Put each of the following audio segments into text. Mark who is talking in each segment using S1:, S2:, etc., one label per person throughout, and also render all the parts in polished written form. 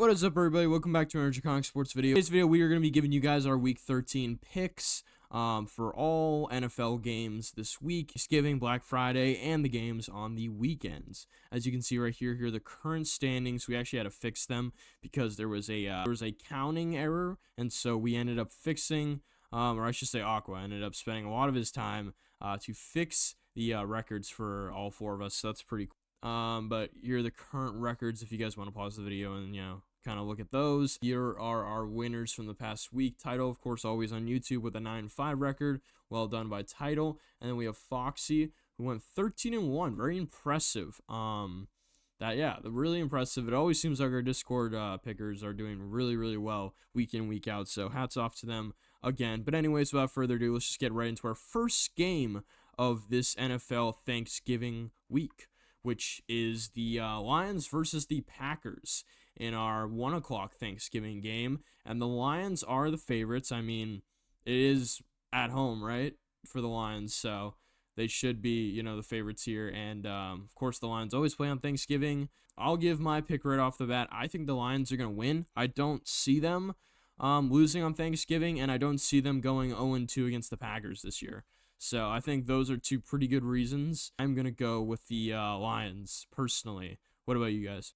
S1: What is up, everybody? Welcome back to our Energy Comic Sports video. In today's video, we are going to be giving you guys our Week 13 picks for all NFL games this week, Thanksgiving, Black Friday, and the games on the weekends. As you can see right here, are the current standings. We actually had to fix them because there was a counting error, and so we ended up fixing, or I should say Aqua ended up spending a lot of his time to fix the records for all four of us, so that's pretty cool. But here are the current records if you guys want to pause the video and, kind of look at those. Here are our winners from the past week. Title, of course, always on YouTube with a 9-5 record. Well done by Title. And then we have Foxy, who went 13-1. Very impressive. Really impressive. It always seems like our Discord pickers are doing really, really well week in, week out. So hats off to them again. But anyways, without further ado, let's just get right into our first game of this NFL Thanksgiving week, which is the Lions versus the Packers in our 1 o'clock Thanksgiving game. And the Lions are the favorites. I mean, it is at home, right, for the Lions, so they should be, the favorites here. And, of course, the Lions always play on Thanksgiving. I'll give my pick right off the bat. I think the Lions are going to win. I don't see them losing on Thanksgiving, and I don't see them going 0-2 against the Packers this year. So I think those are two pretty good reasons. I'm going to go with the Lions, personally. What about you guys?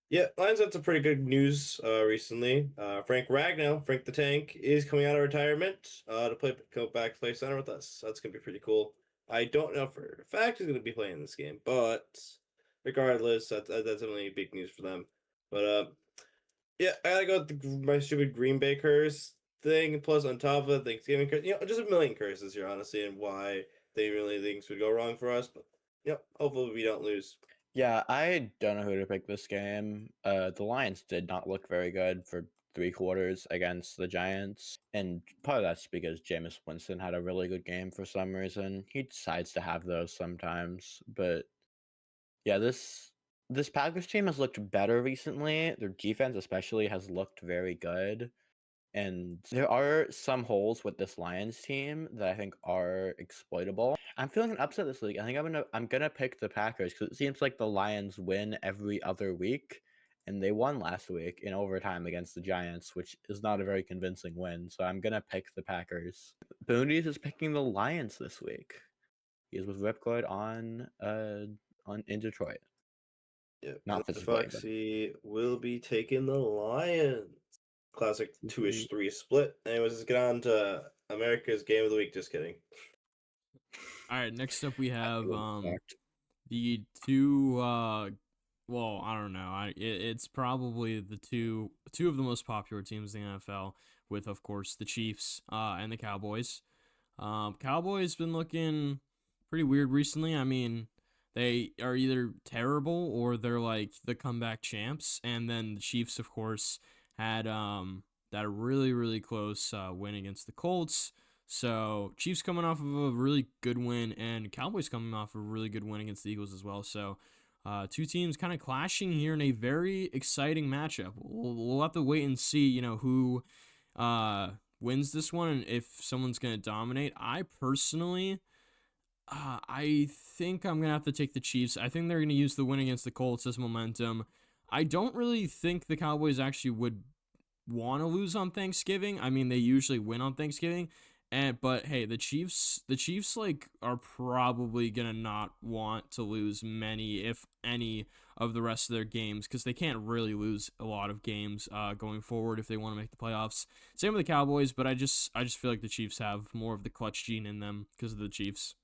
S2: Yeah, Lions had some pretty good news recently. Frank the Tank, is coming out of retirement to go back to play center with us. So that's going to be pretty cool. I don't know for a fact he's going to be playing this game, but regardless, that's definitely big news for them. But yeah, I gotta go with my stupid Green Bay curse thing, plus on top of the Thanksgiving curse. Just a million curses here, honestly, and why they really things would go wrong for us. But hopefully we don't lose.
S3: Yeah, I don't know who to pick this game. The Lions did not look very good for 3 quarters against the Giants, and part of that's because Jameis Winston had a really good game for some reason. He decides to have those sometimes, but yeah, this Packers team has looked better recently. Their defense especially has looked very good. And there are some holes with this Lions team that I think are exploitable. I'm feeling an upset this week. I think I'm gonna pick the Packers because it seems like the Lions win every other week, and they won last week in overtime against the Giants, which is not a very convincing win. So I'm gonna pick the Packers. Boonies is picking the Lions this week. He is with Ripcord in Detroit.
S2: Yeah,
S3: Not
S2: the
S3: physically,
S2: Foxy will be taking the Lions. Classic 2-ish 3 split. Anyways, let's get on to America's Game of the Week. Just kidding.
S1: All right, next up we have the two. Well, I don't know. It's probably the two of the most popular teams in the NFL, with of course the Chiefs and the Cowboys. Cowboys been looking pretty weird recently. I mean, they are either terrible or they're like the comeback champs. And then the Chiefs, of course, had that really, really close win against the Colts. So Chiefs coming off of a really good win, and Cowboys coming off of a really good win against the Eagles as well. So two teams kind of clashing here in a very exciting matchup. We'll have to wait and see, who wins this one and if someone's going to dominate. I personally, I think I'm going to have to take the Chiefs. I think they're going to use the win against the Colts as momentum. I don't really think the Cowboys actually would want to lose on Thanksgiving. I mean, they usually win on Thanksgiving. But hey, the Chiefs are probably gonna not want to lose many, if any, of the rest of their games, because they can't really lose a lot of games going forward if they want to make the playoffs. Same with the Cowboys, but I just feel like the Chiefs have more of the clutch gene in them because of the Chiefs.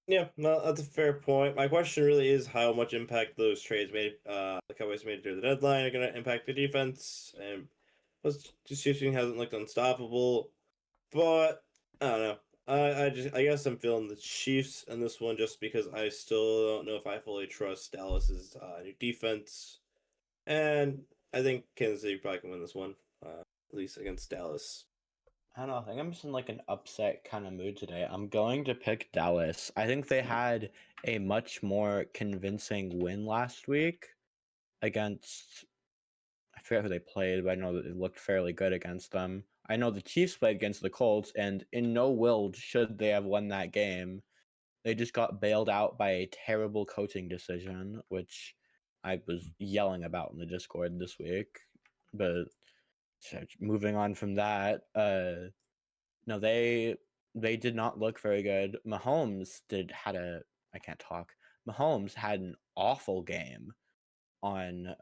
S2: Yeah, no, that's a fair point. My question really is how much impact those trades made, the Cowboys made during the deadline, are going to impact the defense, and plus, just shooting hasn't looked unstoppable. But I don't know. I guess I'm feeling the Chiefs in this one just because I still don't know if I fully trust Dallas's new defense, and I think Kansas City probably can win this one, at least against Dallas.
S3: I don't know. I think I'm just in like an upset kind of mood today. I'm going to pick Dallas. I think they had a much more convincing win last week against, I forget who they played, but I know that it looked fairly good against them. I know the Chiefs played against the Colts, and in no world should they have won that game. They just got bailed out by a terrible coaching decision, which I was yelling about in the Discord this week. But so moving on from that, no, they did not look very good. I can't talk. Mahomes had an awful game on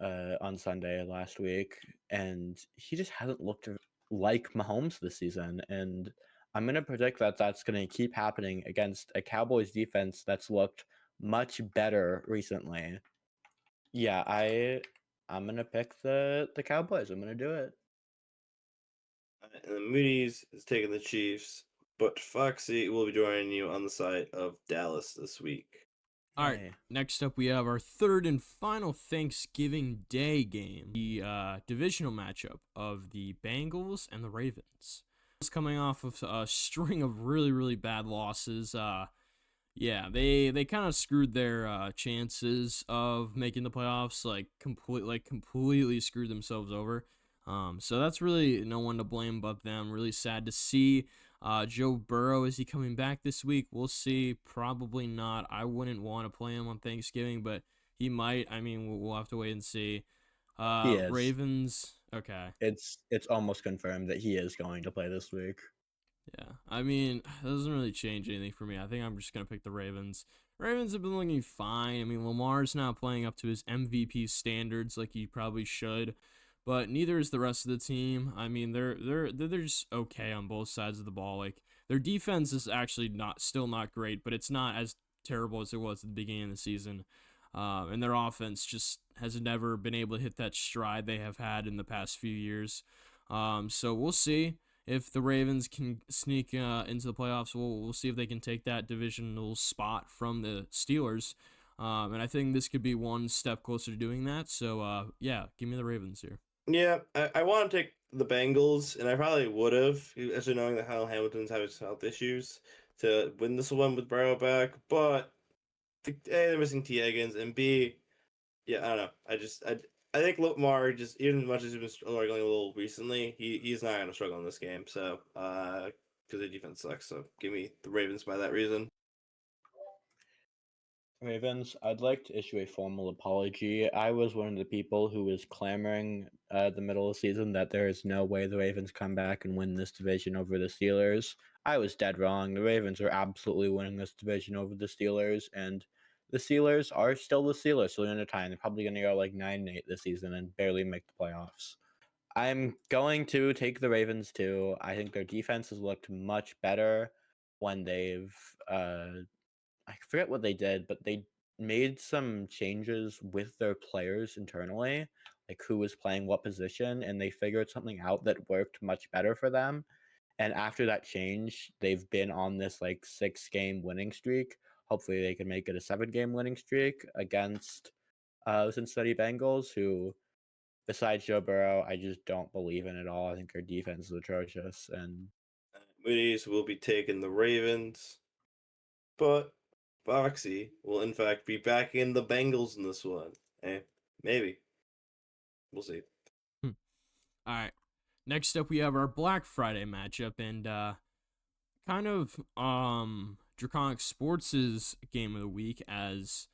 S3: Sunday last week, and he just hasn't looked like Mahomes this season. And I'm gonna predict that that's gonna keep happening against a Cowboys defense that's looked much better recently. Yeah, I'm gonna pick the Cowboys. I'm gonna do it.
S2: And the Moody's is taking the Chiefs, but Foxy will be joining you on the side of Dallas this week.
S1: All right,
S3: Yay.
S1: next up we have our third and final Thanksgiving Day game, the divisional matchup of the Bengals and the Ravens. It's coming off of a string of really, really bad losses. Yeah, they kind of screwed their chances of making the playoffs, completely screwed themselves over. So that's really no one to blame but them. Really sad to see. Joe Burrow, is he coming back this week? We'll see. Probably not. I wouldn't want to play him on Thanksgiving, but he might. I mean, we'll have to wait and see.
S3: He is.
S1: Ravens. Okay.
S3: It's almost confirmed that he is going to play this week.
S1: Yeah. I mean, it doesn't really change anything for me. I think I'm just going to pick the Ravens. Ravens have been looking fine. I mean, Lamar's not playing up to his MVP standards like he probably should, but neither is the rest of the team. I mean, they're just okay on both sides of the ball. Like, their defense is actually still not great, but it's not as terrible as it was at the beginning of the season. And their offense just has never been able to hit that stride they have had in the past few years. So we'll see if the Ravens can sneak into the playoffs. We'll see if they can take that divisional spot from the Steelers. And I think this could be one step closer to doing that. So, yeah, give me the Ravens here.
S2: Yeah, I want to take the Bengals, and I probably would have, especially knowing that Kyle Hamilton's having health issues, to win this one with Burrow back. But A, they're missing T. Higgins, and B, yeah, I don't know. I think Lamar, just even as much as he's been struggling a little recently, he's not going to struggle in this game. So, because the defense sucks. So, give me the Ravens by that reason.
S3: Ravens, I'd like to issue a formal apology. I was one of the people who was clamoring the middle of the season that there is no way the Ravens come back and win this division over the Steelers. I was dead wrong. The Ravens are absolutely winning this division over the Steelers, and the Steelers are still the Steelers till the end of time. They're probably going to go like 9-8 this season and barely make the playoffs. I'm going to take the Ravens too. I think their defense has looked much better when they've I forget what they did, but they made some changes with their players internally, like who was playing what position, and they figured something out that worked much better for them. And after that change, they've been on this like 6-game winning streak. Hopefully, they can make it a 7-game winning streak against the Cincinnati Bengals, who, besides Joe Burrow, I just don't believe in at all. I think their defense is atrocious, and
S2: Moody's will be taking the Ravens, but Foxy will in fact be back in the Bengals in this one. Maybe. We'll see.
S1: All right. Next up, we have our Black Friday matchup, and kind of Draconic Sports' game of the week. As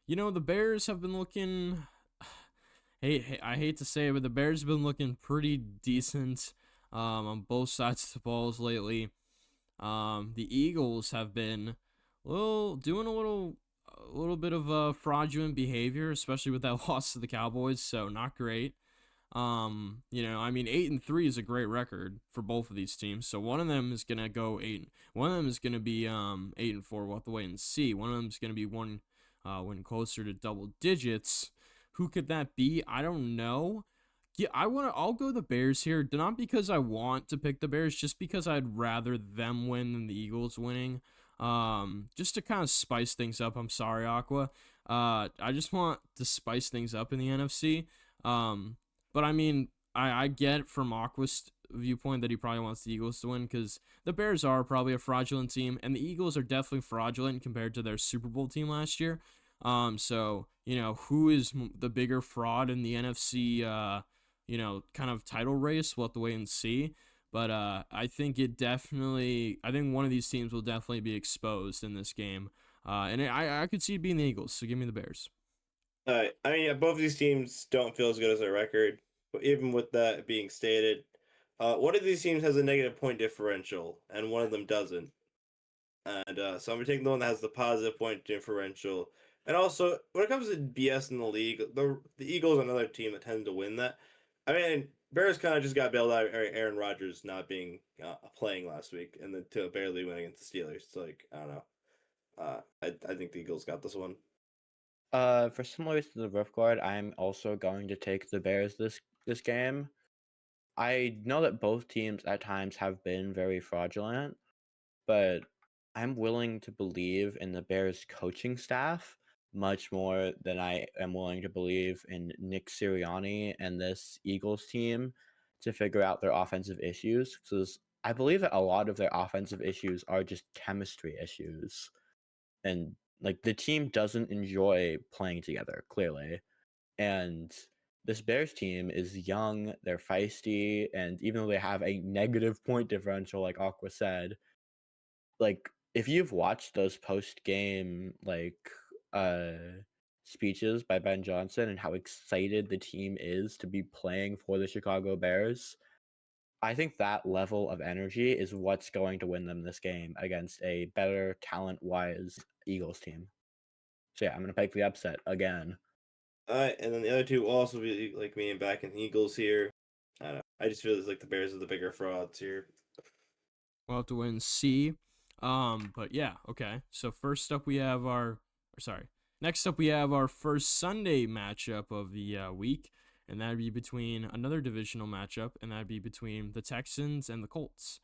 S1: you know, the Bears have been looking. I hate to say it, but the Bears have been looking pretty decent on both sides of the balls lately. The Eagles have been doing a little bit of fraudulent behavior, especially with that loss to the Cowboys. So not great. I mean, 8-3 is a great record for both of these teams. So one of them is gonna go 8. One of them is gonna be 8-4. We'll have to wait and see. One of them is gonna be one win closer to double digits. Who could that be? I don't know. Yeah, I'll go the Bears here, not because I want to pick the Bears, just because I'd rather them win than the Eagles winning. Just to kind of spice things up. I'm sorry, Aqua. I just want to spice things up in the NFC. But I mean, I get from Aqua's viewpoint that he probably wants the Eagles to win because the Bears are probably a fraudulent team, and the Eagles are definitely fraudulent compared to their Super Bowl team last year. So who is the bigger fraud in the NFC? Kind of title race. We'll have to wait and see. But I think one of these teams will definitely be exposed in this game. And I could see it being the Eagles. So give me the Bears.
S2: I mean, both of these teams don't feel as good as their record, but even with that being stated, one of these teams has a negative point differential, and one of them doesn't. And so I'm taking the one that has the positive point differential. And also, when it comes to BS in the league, the Eagles are another team that tend to win that. I mean, Bears kind of just got bailed out of Aaron Rodgers not being playing last week, and then to barely win against the Steelers. It's like I don't know. I think the Eagles got this one.
S3: For similar to the Ripcord, I'm also going to take the Bears this game. I know that both teams at times have been very fraudulent, but I'm willing to believe in the Bears coaching staff much more than I am willing to believe in Nick Sirianni and this Eagles team to figure out their offensive issues. Because I believe that a lot of their offensive issues are just chemistry issues. And like the team doesn't enjoy playing together, clearly. And this Bears team is young, they're feisty, and even though they have a negative point differential, like Aqua said, like if you've watched those post game uh speeches by Ben Johnson and how excited the team is to be playing for the Chicago Bears, I think that level of energy is what's going to win them this game against a better talent wise Eagles team. So yeah, I'm gonna pick the upset again.
S2: And then the other two will also be like me and back in the Eagles here. I don't know. I just feel it's like the Bears are the bigger frauds here.
S1: We'll have to wait and see. But yeah, okay. So first up we have next up we have our first Sunday matchup of the week, and that'd be between another divisional matchup, and that'd be between the Texans and the Colts.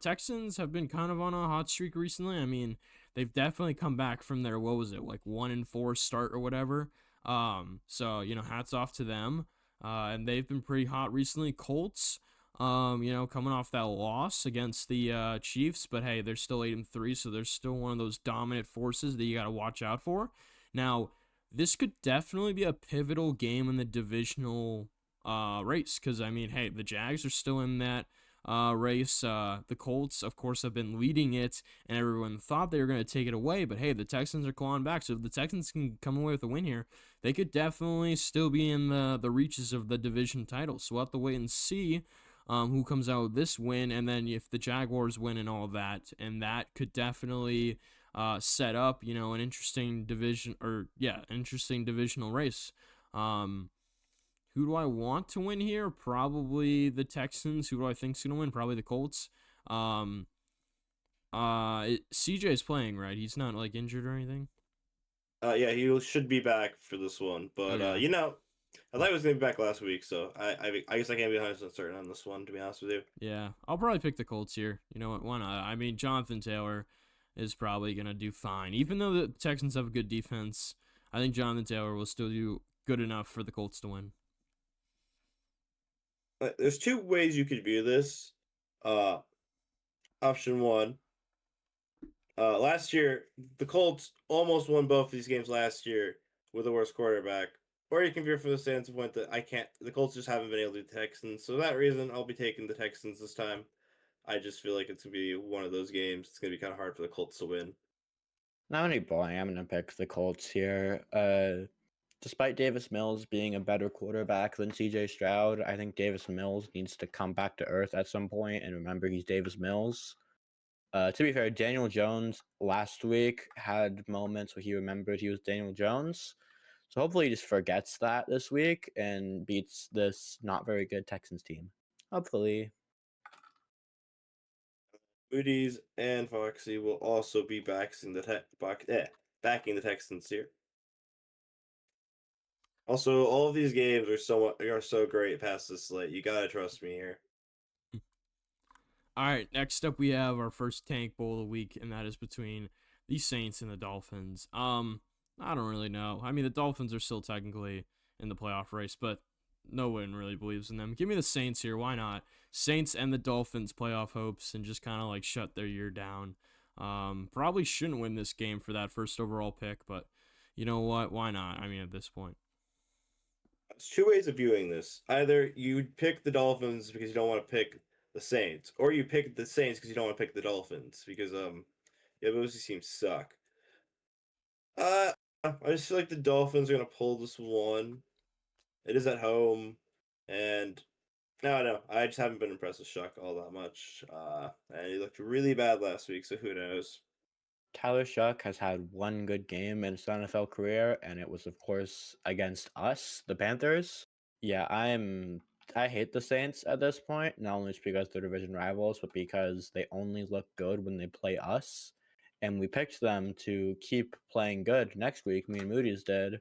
S1: Texans have been kind of on a hot streak recently. I mean, they've definitely come back from their, what was it, like 1-4 start or whatever. So hats off to them. And they've been pretty hot recently. Colts, coming off that loss against the Chiefs, but hey, they're still 8-3, so they're still one of those dominant forces that you got to watch out for. Now, this could definitely be a pivotal game in the divisional race, because I mean, hey, the Jags are still in that race. The Colts, of course, have been leading it, and everyone thought they were going to take it away. But hey, the Texans are clawing back. So if the Texans can come away with a win here, they could definitely still be in the reaches of the division title. So we'll have to wait and see who comes out with this win, and then if the Jaguars win and all that, and that could definitely set up, an interesting interesting divisional race. Who do I want to win here? Probably the Texans. Who do I think's gonna win? Probably the Colts. CJ's playing, right? He's not like injured or anything.
S2: Yeah, he should be back for this one, but
S1: Okay.
S2: I thought he was gonna be back last week, so I guess I can't be 100% certain on this one, to be honest with you.
S1: Yeah, I'll probably pick the Colts here. You know what? Why not? I mean, Jonathan Taylor is probably gonna do fine, even though the Texans have a good defense. I think Jonathan Taylor will still do good enough for the Colts to win.
S2: There's two ways you could view this. Uh, Option one. Last year, the Colts almost won both these games last year with the worst quarterback. Or you can view from the standpoint that the Colts just haven't been able to do the Texans. So for that reason, I'll be taking the Texans this time. I just feel like it's gonna be one of those games. It's gonna be kind of hard for the Colts to win.
S3: Not any boring. I'm gonna pick the Colts here. Despite Davis Mills being a better quarterback than CJ Stroud, I think Davis Mills needs to come back to earth at some point and remember he's Davis Mills. To be fair, Daniel Jones last week had moments where he remembered he was Daniel Jones. So hopefully he just forgets that this week and beats this not very good Texans team. Hopefully.
S2: Moody's and Foxy will also be backing the Texans here. Also, all of these games are so great past this slate. You gotta trust me here.
S1: All right, next up we have our first Tank Bowl of the week, and that is between the Saints and the Dolphins. I don't really know. I mean, the Dolphins are still technically in the playoff race, but no one really believes in them. Give me the Saints here. Why not? Saints and the Dolphins playoff hopes, and just kind of like shut their year down. Probably shouldn't win this game for that first overall pick, but you know what? Why not? I mean, at this point.
S2: There's two ways of viewing this. Either you pick the Dolphins because you don't want to pick the Saints, or you pick the Saints because you don't want to pick the Dolphins because yeah, those teams suck. I just feel like the Dolphins are gonna pull this one. It is at home, and I don't know. I just haven't been impressed with Shuck all that much. And he looked really bad last week, so who knows?
S3: Tyler Shuck has had one good game in his NFL career, and it was, of course, against us, the Panthers. Yeah, I hate the Saints at this point, not only just because they're division rivals, but because they only look good when they play us. And we picked them to keep playing good next week. Me and Moody's did,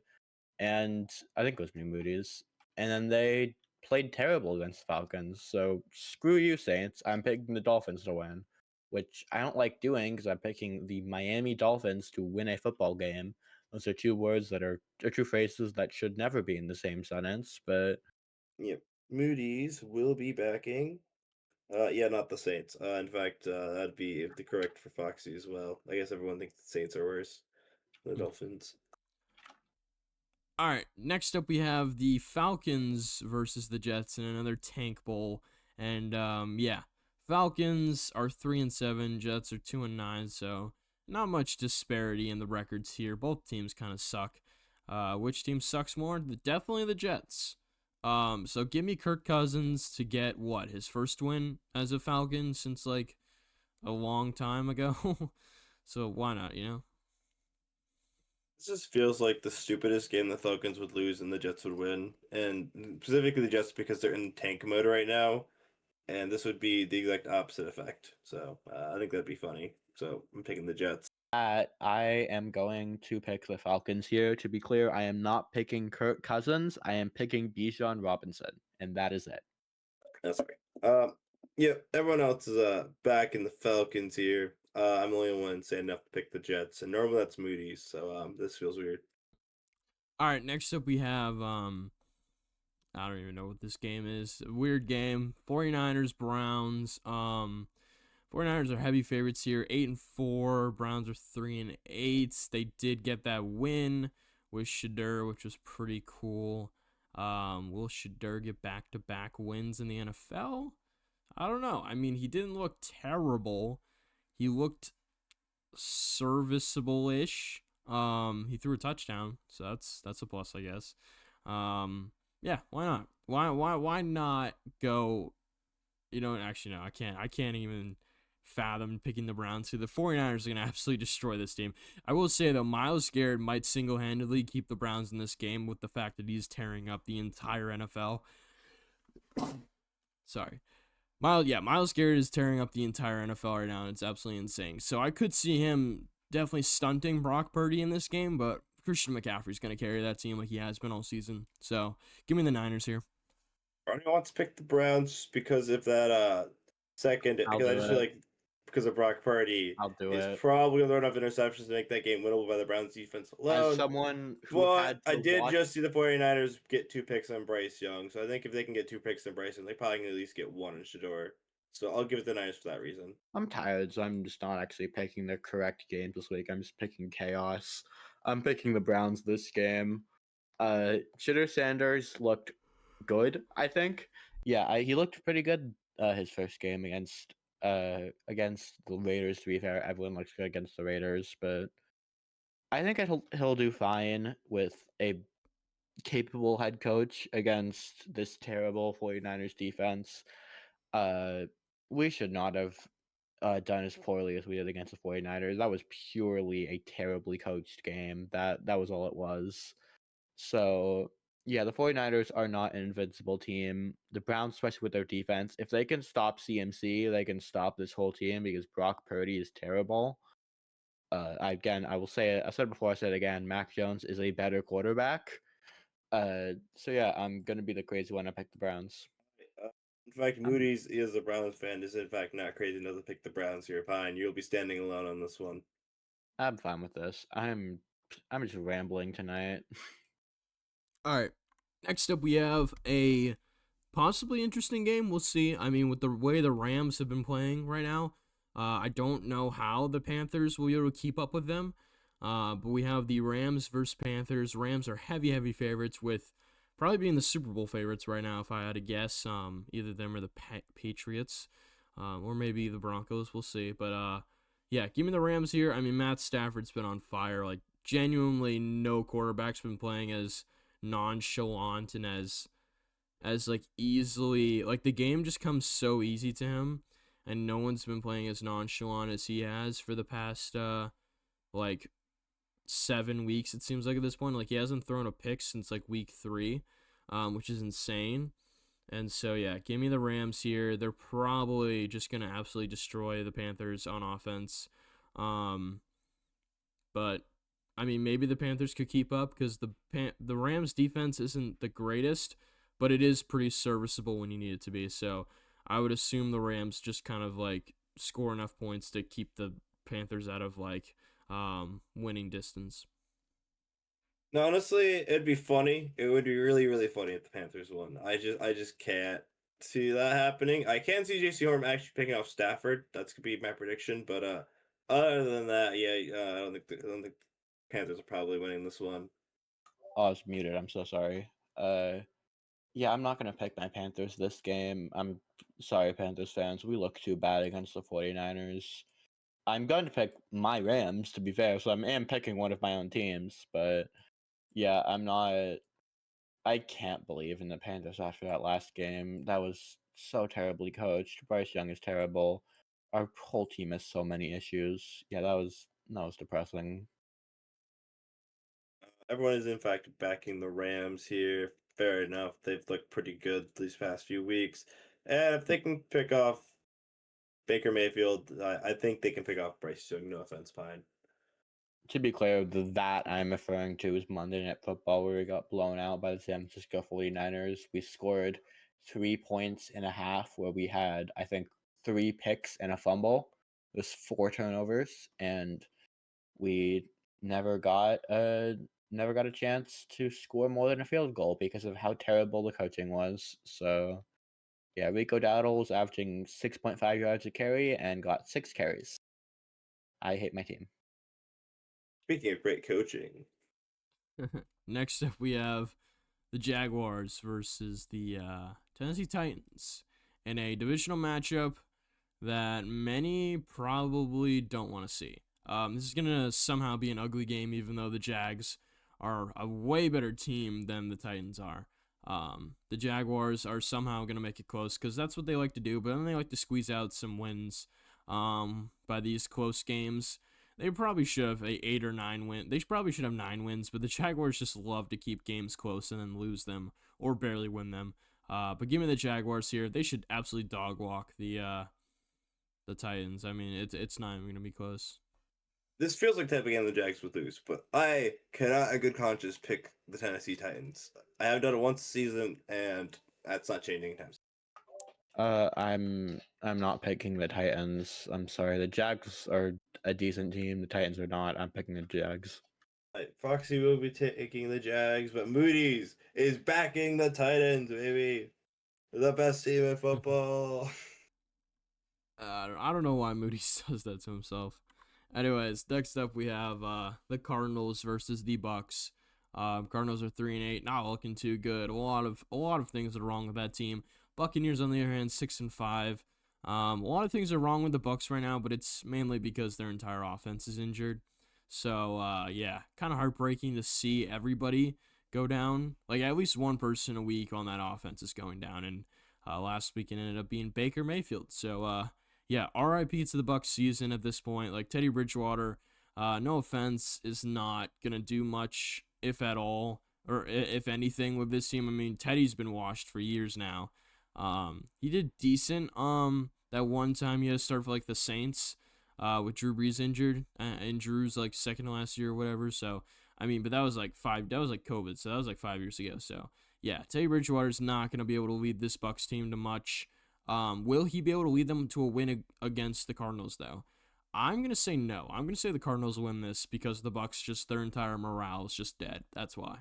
S3: and I think it was me and Moody's. And then they played terrible against the Falcons. So screw you, Saints. I'm picking the Dolphins to win, which I don't like doing because I'm picking the Miami Dolphins to win a football game. Those are two words that are two phrases that should never be in the same sentence, but
S2: Yep. Moody's will be backing. Yeah, not the Saints. In fact, that'd be the correct for Foxy as well. I guess everyone thinks the Saints are worse than the Dolphins.
S1: All right, next up we have the Falcons versus the Jets in another tank bowl, and yeah, Falcons are 3-7, Jets are 2-9, so not much disparity in the records here. Both teams kind of suck. Which team sucks more? Definitely the Jets. So give me Kirk Cousins to get what, his first win as a Falcon since like a long time ago. So why not, you know?
S2: This just feels like the stupidest game the Falcons would lose and the Jets would win, and specifically the Jets because they're in tank mode right now, and this would be the exact opposite effect. So I think that'd be funny. So I'm picking the Jets.
S3: I am going to pick the Falcons here. To be clear, I am not picking Kirk Cousins. I am picking Bijan Robinson, and that is it.
S2: That's right. Yeah, everyone else is back in the Falcons here. I'm the only one saying enough to pick the Jets, and normally that's Moody's, so this feels weird.
S1: All right, next up we have I don't even know what this game is. A weird game. 49ers Browns. 49ers are heavy favorites here. 8-4. Browns are 3-8. They did get that win with Shadur, which was pretty cool. Will Shadur get back-to-back wins in the NFL? I don't know. I mean, he didn't look terrible. He looked serviceable-ish. He threw a touchdown, so that's a plus, I guess. Yeah, why not? Why not go? You know, actually no, I can't even fathom picking the Browns. So the 49ers are gonna absolutely destroy this team. I will say though, Myles Garrett might single-handedly keep the Browns in this game with the fact that he's tearing up the entire NFL. Sorry. Myles Garrett is tearing up the entire NFL right now, and it's absolutely insane. So I could see him definitely stunting Brock Purdy in this game, but Christian McCaffrey's going to carry that team like he has been all season. So give me the Niners here.
S2: Barney wants to pick the Browns just because of that second,
S3: I'll
S2: because I
S3: do
S2: just
S3: it.
S2: feel like because of Brock Purdy
S3: I'll do
S2: is
S3: it.
S2: probably going to throw enough interceptions to make that game winnable by the Browns defense alone.
S3: As someone who
S2: But
S3: had
S2: I
S3: to
S2: did
S3: watch,
S2: just see the 49ers get 2 picks on Bryce Young, so I think if they can get 2 picks on Bryce Young, they probably can at least get 1 in Shador. So I'll give it the Niners for that reason.
S3: I'm tired, so I'm just not actually picking the correct games this week. I'm just picking chaos. I'm picking the Browns this game. Shitter Sanders looked good, I think. Yeah, he looked pretty good his first game against the Raiders. To be fair, everyone looks good against the Raiders, but I think he'll do fine with a capable head coach against this terrible 49ers defense. We should not have done as poorly as we did against the 49ers. That was purely a terribly coached game. That was all it was. So, yeah, the 49ers are not an invincible team. The Browns, especially with their defense, if they can stop CMC, they can stop this whole team because Brock Purdy is terrible. I will say it. I said it before, I said it again. Mac Jones is a better quarterback. So yeah, I'm gonna be the crazy one. I pick the Browns.
S2: In fact, Moody's is a Browns fan. Is in fact not crazy enough to pick the Browns here, Pine. You'll be standing alone on this one.
S3: I'm fine with this. I'm just rambling tonight.
S1: All right. Next up, we have a possibly interesting game. We'll see. I mean, with the way the Rams have been playing right now, I don't know how the Panthers will be able to keep up with them. But we have the Rams versus Panthers. Rams are heavy favorites, with probably being the Super Bowl favorites right now, if I had to guess. Either them or the Patriots, or maybe the Broncos. We'll see. But yeah, give me the Rams here. I mean, Matt Stafford's been on fire. Like, genuinely no quarterback's been playing as nonchalant and as like easily, like the game just comes so easy to him, and no one's been playing as nonchalant as he has for the past like 7 weeks, it seems like at this point. Like he hasn't thrown a pick since like week 3, which is insane. And so yeah, give me the Rams here. They're probably just gonna absolutely destroy the Panthers on offense. But I mean, maybe the Panthers could keep up because the Rams defense isn't the greatest, but it is pretty serviceable when you need it to be. So I would assume the Rams just kind of like score enough points to keep the Panthers out of like winning distance.
S2: Now, honestly, it'd be funny. It would be really, really funny if the Panthers won. I just can't see that happening. I can see JC Horn actually picking off Stafford. That's gonna be my prediction. But other than that, yeah, I don't think Panthers are probably winning this one.
S3: Oh, I was muted. I'm so sorry. Yeah, I'm not going to pick my Panthers this game. I'm sorry, Panthers fans. We look too bad against the 49ers. I'm going to pick my Rams, to be fair, so I am picking one of my own teams. But yeah, I'm not. I can't believe in the Panthers after that last game. That was so terribly coached. Bryce Young is terrible. Our whole team has so many issues. Yeah, that was depressing.
S2: Everyone is in fact backing the Rams here. Fair enough. They've looked pretty good these past few weeks. And if they can pick off Baker Mayfield, I think they can pick off Bryce Young. No offense, Pine.
S3: To be clear, that I'm referring to is Monday Night Football, where we got blown out by the San Francisco 49ers. We scored 3 points in a half, where we had, I think, 3 picks and a fumble. It was 4 turnovers, and we never got a chance to score more than a field goal because of how terrible the coaching was. So, yeah, Rico Dowdle was averaging 6.5 yards a carry and got 6 carries. I hate my team.
S2: Speaking of great coaching,
S1: Next up, we have the Jaguars versus the Tennessee Titans in a divisional matchup that many probably don't want to see. This is going to somehow be an ugly game, even though the Jags are a way better team than the Titans are. The Jaguars are somehow going to make it close because that's what they like to do, but then they like to squeeze out some wins by these close games. They probably should have a 8 or 9 win. They probably should have 9 wins, but the Jaguars just love to keep games close and then lose them or barely win them. But give me the Jaguars here. They should absolutely dog walk the Titans. I mean, it's not even gonna be close.
S2: this feels like type of game the Jags would lose, but I cannot, in good conscience, pick the Tennessee Titans. I have done it once a season, and that's not changing anytime soon.
S3: I'm not picking the Titans. I'm sorry. The Jags are a decent team. The Titans are not. I'm picking the Jags.
S2: Foxy will be taking the Jags, but Moody's is backing the Titans, baby. They're the best team in football.
S1: I don't know why Moody does that to himself. Anyways, next up we have the Cardinals versus the Bucks. Cardinals are 3-8, not looking too good. A lot of things are wrong with that team. Buccaneers on the other hand, 6-5. A lot of things are wrong with the Bucks right now, but it's mainly because their entire offense is injured. So yeah, kind of heartbreaking to see everybody go down. Like at least one person a week on that offense is going down, and last week it ended up being Baker Mayfield. So yeah, RIP to the Bucks season at this point. Like Teddy Bridgewater, no offense, is not gonna do much, if at all, or if anything, with this team. I mean, Teddy's been washed for years now. He did decent. That one time he had to start for like the Saints, with Drew Brees injured, and Drew's like second to last year or whatever. So I mean, but that was like COVID, so that was like 5 years ago. So yeah, Teddy Bridgewater's not gonna be able to lead this Bucks team to much. Will he be able to lead them to a win against the Cardinals though? I'm gonna say no. I'm gonna say the Cardinals win this because the Bucks just their entire morale is just dead. That's why.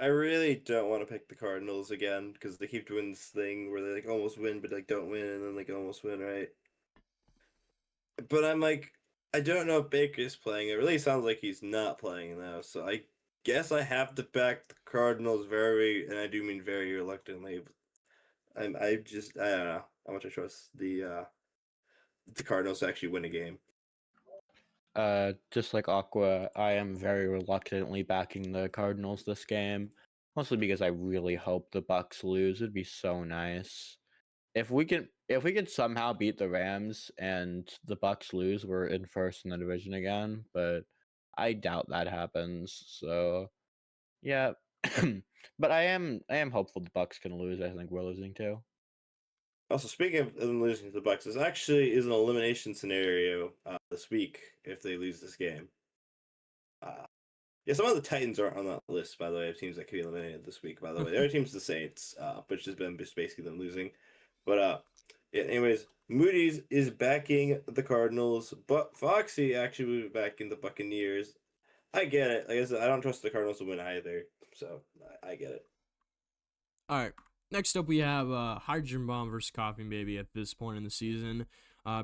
S2: I really don't want to pick the Cardinals again because they keep doing this thing where they like almost win but like don't win and then like almost win, right? But I'm like, I don't know if Baker's playing. It really sounds like he's not playing now. So I guess I have to back the Cardinals very, and I do mean very reluctantly. I don't know how much I trust the Cardinals to actually win a game.
S3: Just like Aqua, I am very reluctantly backing the Cardinals this game, mostly because I really hope the Bucks lose. It'd be so nice if we could somehow beat the Rams and the Bucks lose. We're in first in the division again, but I doubt that happens. So yeah, but I am hopeful the Bucks can lose. I think we're losing too.
S2: Also, speaking of them losing to the Bucks, this actually is an elimination scenario this week if they lose this game. Yeah, some of the Titans aren't on that list, by the way, of teams that could be eliminated this week. By the way, the other team's the Saints, which has been just basically them losing. But yeah. Anyways, Moody's is backing the Cardinals, but Foxy actually will be backing the Buccaneers. I get it. Like I said, I don't trust the Cardinals to win either, so I get it.
S1: All right. Next up, we have Hydrogen Bomb versus Coughing Baby at this point in the season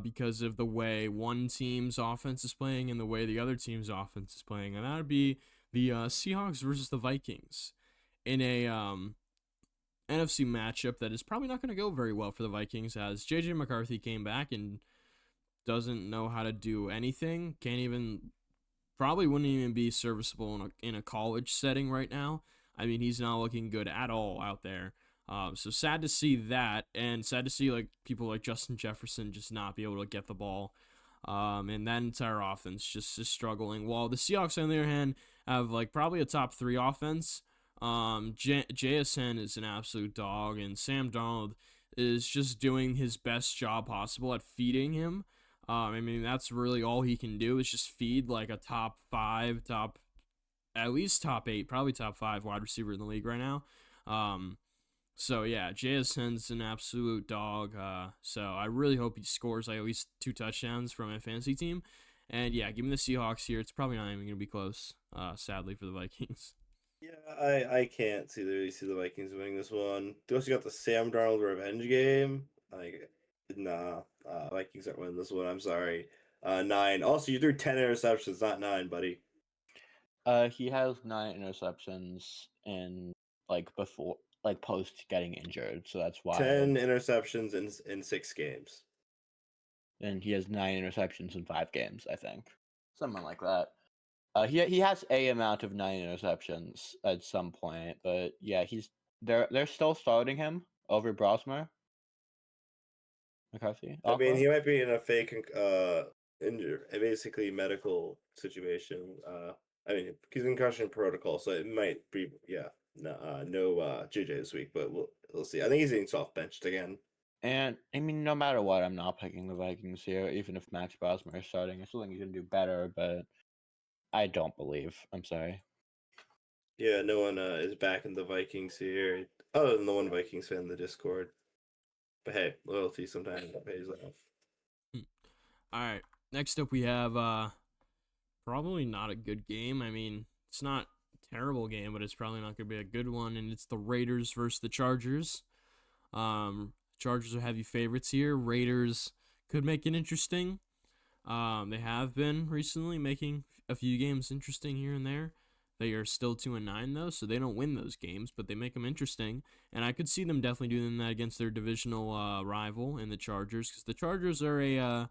S1: because of the way one team's offense is playing and the way the other team's offense is playing. And that would be the Seahawks versus the Vikings in a NFC matchup that is probably not going to go very well for the Vikings as J.J. McCarthy came back and doesn't know how to do anything. Probably wouldn't even be serviceable in a college setting right now. I mean, he's not looking good at all out there. So sad to see that, and sad to see like people like Justin Jefferson just not be able to get the ball, and that entire offense just is struggling. While the Seahawks, on the other hand, have like probably a top 3 offense. JSN is an absolute dog, and Sam Donald is just doing his best job possible at feeding him. I mean, that's really all he can do is just feed like a top 5, at least top 8, probably top 5 wide receiver in the league right now. So yeah, JSN's an absolute dog. So I really hope he scores like at least 2 touchdowns from my fantasy team. And yeah, give me the Seahawks here. It's probably not even gonna be close. Sadly for the Vikings.
S2: Yeah, I can't really see the Vikings winning this one. They also got the Sam Darnold revenge game. Like, nah, Vikings aren't winning this one. I'm sorry. 9. Also, you threw 10 interceptions, not 9, buddy.
S3: He has 9 interceptions in post getting injured, so that's why.
S2: 10 interceptions in 6 games.
S3: And he has 9 interceptions in 5 games, I think, something like that. He has a amount of 9 interceptions at some point, but yeah, they're still starting him over Brosmer. McCarthy.
S2: I mean,
S3: Aqua?
S2: he might be in a fake injury, basically medical situation. I mean, he's in concussion protocol, so it might be no JJ this week, but we'll see. I think he's getting soft benched again.
S3: And I mean, no matter what, I'm not picking the Vikings here, even if Max Brosmer is starting. I still think he's gonna do better, but I don't believe. I'm sorry.
S2: Yeah, no one is backing the Vikings here, other than the one Vikings fan in the Discord. But hey, loyalty sometimes pays off.
S1: All right. Next up, we have probably not a good game. I mean, it's not a terrible game, but it's probably not going to be a good one. And it's the Raiders versus the Chargers. Chargers are heavy favorites here. Raiders could make it interesting. They have been recently making a few games interesting here and there. They are still 2-9 though, so they don't win those games, but they make them interesting. And I could see them definitely doing that against their divisional rival in the Chargers, because the Chargers are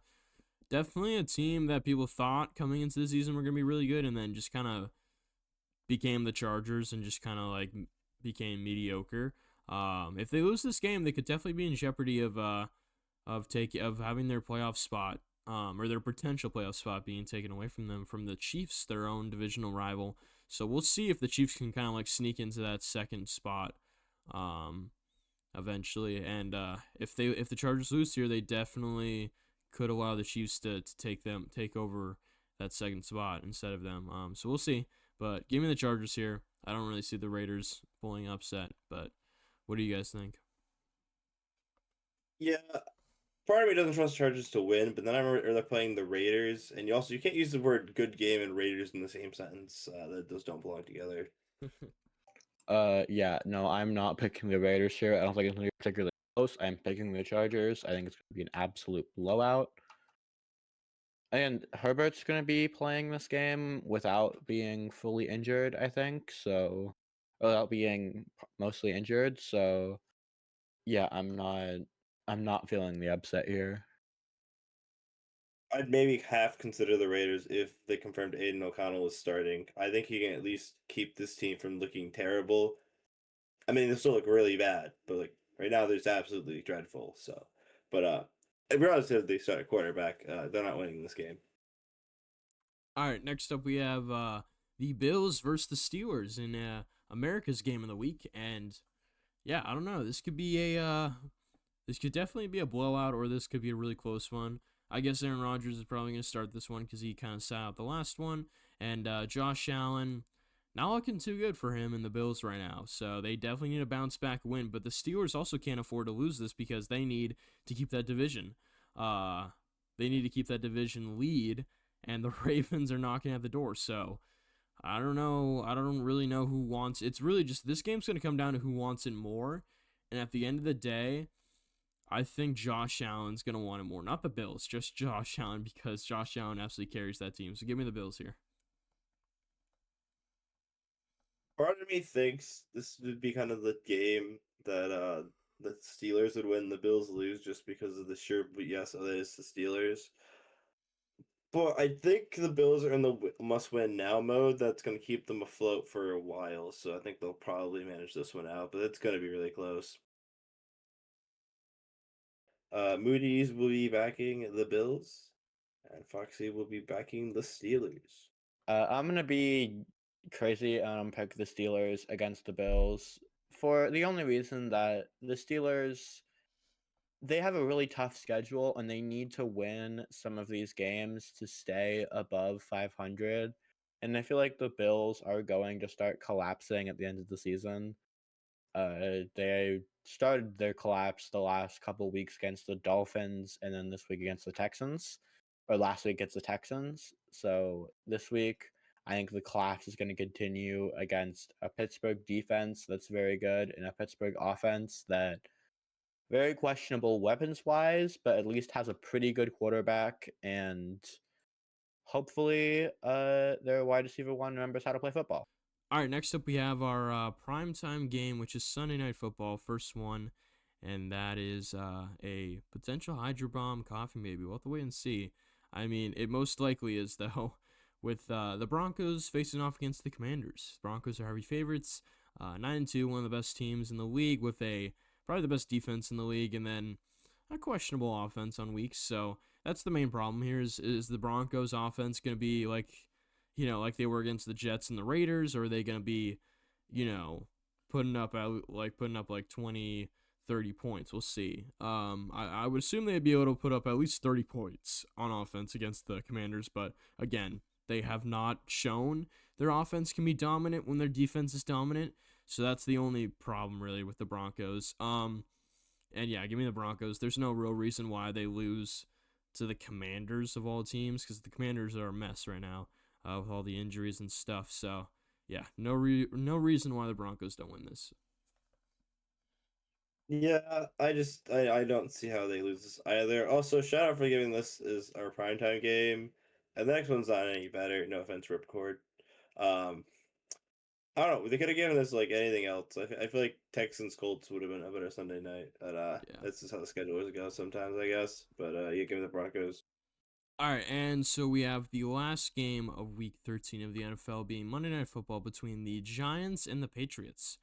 S1: definitely a team that people thought coming into the season were going to be really good, and then just kind of became the Chargers and just kind of like became mediocre. If they lose this game, they could definitely be in jeopardy of having their playoff spot, or their potential playoff spot being taken away from them from the Chiefs, their own divisional rival. So we'll see if the Chiefs can kind of like sneak into that second spot, eventually. And if the Chargers lose here, they definitely could allow the Chiefs to take over that second spot instead of them. So we'll see. But give me the Chargers here. I don't really see the Raiders pulling upset, but what do you guys think?
S2: Yeah, part of me doesn't trust Chargers to win, but then I remember they're playing the Raiders, and you can't use the word "good game" and Raiders in the same sentence. Those don't belong together.
S3: Yeah, no, I'm not picking the Raiders here. I don't think it's gonna be particularly close. I'm picking the Chargers. I think it's gonna be an absolute blowout. And Herbert's gonna be playing this game without being fully injured, I think. So, without being mostly injured. So, yeah, I'm not feeling the upset here.
S2: I'd maybe half consider the Raiders if they confirmed Aiden O'Connell was starting. I think he can at least keep this team from looking terrible. I mean, they still look really bad, but like right now, they're just absolutely dreadful. So, but regardless if they start a quarterback, they're not winning this game.
S1: All right, next up we have the Bills versus the Steelers in America's game of the week, and yeah, I don't know. This could definitely be a blowout, or this could be a really close one. I guess Aaron Rodgers is probably going to start this one because he kind of sat out the last one, and Josh Allen, not looking too good for him and the Bills right now. So they definitely need a bounce back win, but the Steelers also can't afford to lose this because they need to keep that division. They need to keep that division lead, and the Ravens are knocking at the door. So I don't know. I don't really know who wants. It's really just this game's going to come down to who wants it more. And at the end of the day, I think Josh Allen's going to want it more. Not the Bills, just Josh Allen, because Josh Allen absolutely carries that team. So give me the Bills here.
S2: Part of me thinks this would be kind of the game that the Steelers would win, the Bills lose, just because of the sure. But yes, that is the Steelers. But I think the Bills are in the must-win now mode. That's going to keep them afloat for a while. So I think they'll probably manage this one out. But it's going to be really close. Moody's will be backing the Bills, and Foxy will be backing the Steelers.
S3: I'm gonna be crazy and pick the Steelers against the Bills for the only reason that the Steelers, they have a really tough schedule and they need to win some of these games to stay above 500. And I feel like the Bills are going to start collapsing at the end of the season. They started their collapse the last couple weeks against the Dolphins and then this week against the Texans, or last week against the Texans. So this week, I think the collapse is going to continue against a Pittsburgh defense that's very good and a Pittsburgh offense that very questionable weapons wise, but at least has a pretty good quarterback, and hopefully their wide receiver one remembers how to play football.
S1: All right, next up we have our primetime game, which is Sunday Night Football, first one, and that is a potential Hydro Bomb coffee maybe. We'll have to wait and see. I mean, it most likely is, though, with the Broncos facing off against the Commanders. Broncos are heavy favorites, 9-2, one of the best teams in the league with probably the best defense in the league, and then a questionable offense on weeks. So that's the main problem here is the Broncos offense going to be like they were against the Jets and the Raiders, or are they going to be, putting up like 20, 30 points? We'll see. I would assume they'd be able to put up at least 30 points on offense against the Commanders, but again, they have not shown their offense can be dominant when their defense is dominant. So that's the only problem really with the Broncos. And yeah, give me the Broncos. There's no real reason why they lose to the Commanders of all teams, because the Commanders are a mess right now with all the injuries and stuff. So yeah, no reason why the Broncos don't win this.
S2: Yeah, I don't see how they lose this either. Also, shout out for giving this is our primetime game. And the next one's not any better. No offense, Ripcord. Um, I don't know. They could have given this like anything else. I feel like Texans Colts would have been a better Sunday night. But
S1: Yeah.
S2: that's just how the schedule goes sometimes, I guess. But yeah, give me the Broncos.
S1: All right, and so we have the last game of Week 13 of the NFL being Monday Night Football between the Giants and the Patriots.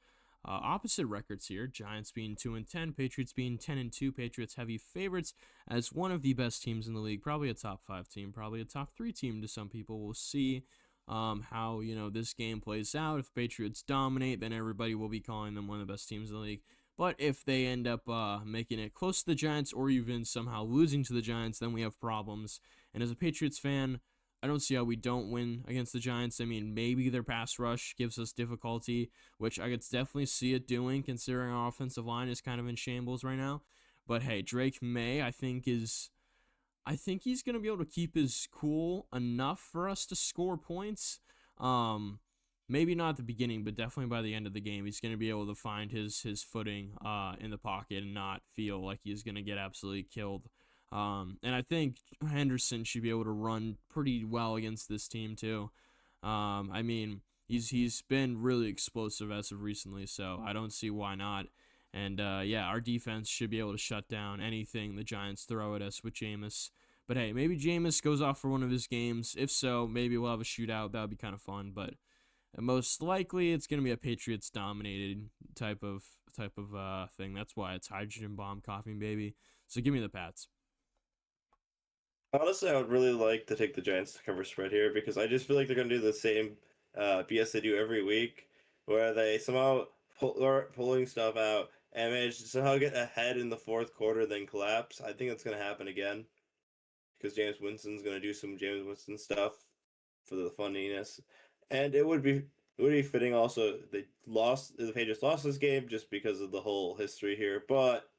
S1: Opposite records here: Giants being 2-10, Patriots being 10-2. Patriots heavy favorites as one of the best teams in the league, probably a top 5 team, probably a top 3 team to some people. We'll see how this game plays out. If the Patriots dominate, then everybody will be calling them one of the best teams in the league. But if they end up making it close to the Giants or even somehow losing to the Giants, then we have problems. And as a Patriots fan, I don't see how we don't win against the Giants. I mean, maybe their pass rush gives us difficulty, which I could definitely see it doing considering our offensive line is kind of in shambles right now. But hey, Drake May, I think he's going to be able to keep his cool enough for us to score points. Maybe not at the beginning, but definitely by the end of the game, he's going to be able to find his footing in the pocket and not feel like he's going to get absolutely killed. And I think Henderson should be able to run pretty well against this team too. I mean, he's been really explosive as of recently, so I don't see why not. And yeah, our defense should be able to shut down anything the Giants throw at us with Jameis. But hey, maybe Jameis goes off for one of his games. If so, maybe we'll have a shootout. That would be kind of fun. But most likely, it's gonna be a Patriots dominated type of thing. That's why it's hydrogen bomb coughing baby. So give me the Pats.
S2: Honestly, I would really like to take the Giants to cover spread here because I just feel like they're going to do the same BS they do every week, where they somehow are pulling stuff out and manage to somehow get ahead in the fourth quarter, then collapse. I think that's going to happen again because James Winston's going to do some James Winston stuff for the funniness, and it would be fitting also the Patriots lost this game just because of the whole history here, but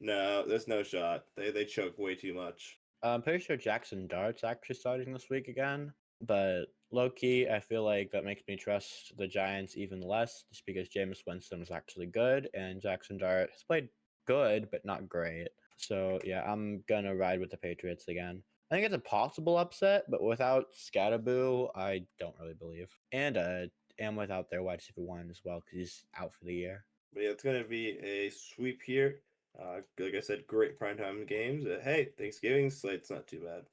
S2: no, there's no shot. They choke way too much.
S3: I'm pretty sure Jackson Dart's actually starting this week again, but low key, I feel like that makes me trust the Giants even less, just because Jameis Winston was actually good and Jackson Dart has played good but not great. So yeah, I'm gonna ride with the Patriots again. I think it's a possible upset, but without Scatterboo, I don't really believe. And without their wide receiver one as well, because he's out for the year.
S2: But yeah, it's going to be a sweep here. Like I said, great primetime games. Hey, Thanksgiving slate's not too bad.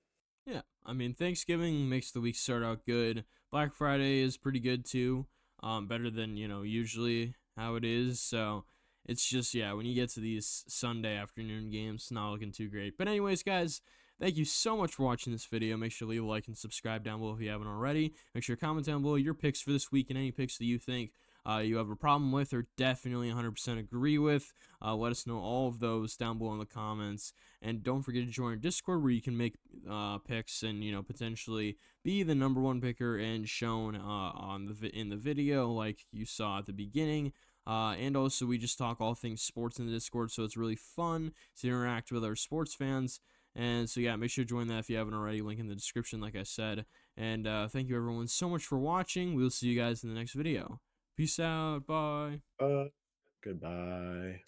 S1: Yeah, I mean Thanksgiving makes the week start out good. Black Friday is pretty good too. Better than usually how it is. So it's just when you get to these Sunday afternoon games, it's not looking too great. But anyways, guys, thank you so much for watching this video. Make sure to leave a like and subscribe down below if you haven't already. Make sure to comment down below your picks for this week and any picks that you think you have a problem with or definitely 100% agree with. Let us know all of those down below in the comments. And don't forget to join our Discord where you can make picks and potentially be the number one picker and shown in the video like you saw at the beginning. And also we just talk all things sports in the Discord, so it's really fun to interact with our sports fans. And so yeah, make sure to join that if you haven't already. Link in the description, like I said. And thank you everyone so much for watching. We'll see you guys in the next video. Peace out. Bye.
S2: Uh,
S3: Goodbye.